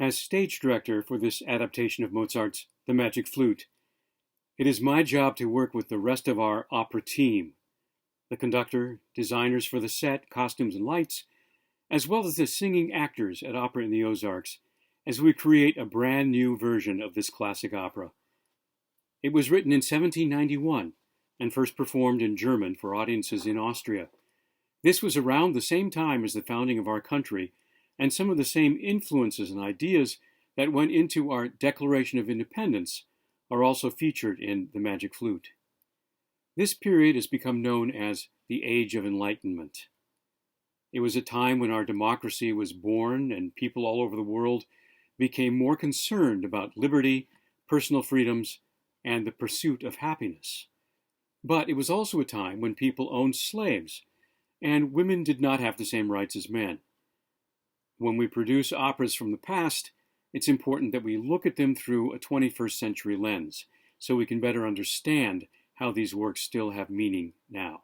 As stage director for this adaptation of Mozart's The Magic Flute, it is my job to work with the rest of our opera team, the conductor, designers for the set, costumes, and lights, as well as the singing actors at Opera in the Ozarks, as we create a brand new version of this classic opera. It was written in 1791 and first performed in German for audiences in Austria. This was around the same time as the founding of our country, and some of the same influences and ideas that went into our Declaration of Independence are also featured in The Magic Flute. This period has become known as the Age of Enlightenment. It was a time when our democracy was born and people all over the world became more concerned about liberty, personal freedoms, and the pursuit of happiness. But it was also a time when people owned slaves, and women did not have the same rights as men. When we produce operas from the past, it's important that we look at them through a 21st century lens, so we can better understand how these works still have meaning now.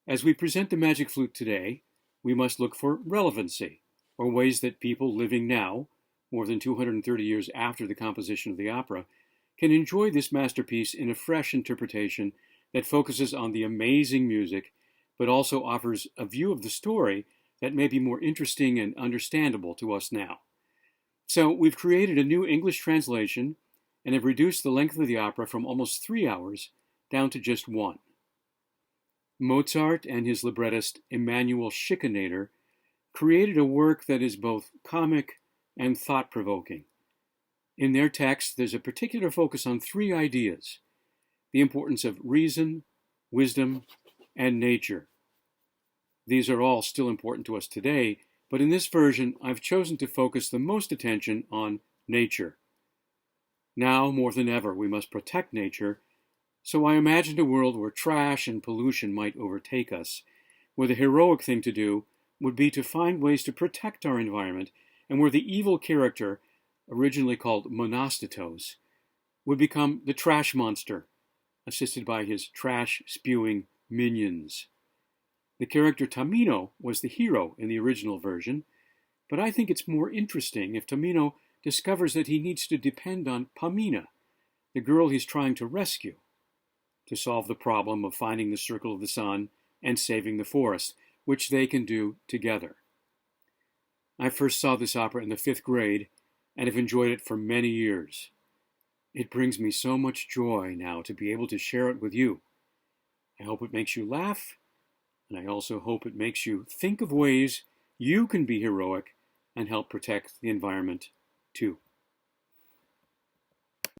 As we present the Magic Flute today, we must look for relevancy, or ways that people living now, more than 230 years after the composition of the opera, can enjoy this masterpiece in a fresh interpretation that focuses on the amazing music, but also offers a view of the story that may be more interesting and understandable to us now. So we've created a new English translation and have reduced the length of the opera from almost 3 hours down to just 1. Mozart and his librettist Emanuel Schikaneder created a work that is both comic and thought-provoking. In their text, there's a particular focus on 3 ideas: the importance of reason, wisdom, and nature. These are all still important to us today, but in this version, I've chosen to focus the most attention on nature. Now, more than ever, we must protect nature, so I imagined a world where trash and pollution might overtake us, where the heroic thing to do would be to find ways to protect our environment, and where the evil character, originally called Monostatos, would become the trash monster, assisted by his trash-spewing minions. The character Tamino was the hero in the original version, but I think it's more interesting if Tamino discovers that he needs to depend on Pamina, the girl he's trying to rescue, to solve the problem of finding the circle of the sun and saving the forest, which they can do together. I first saw this opera in the 5th grade and have enjoyed it for many years. It brings me so much joy now to be able to share it with you. I hope it makes you laugh, and I also hope it makes you think of ways you can be heroic and help protect the environment too.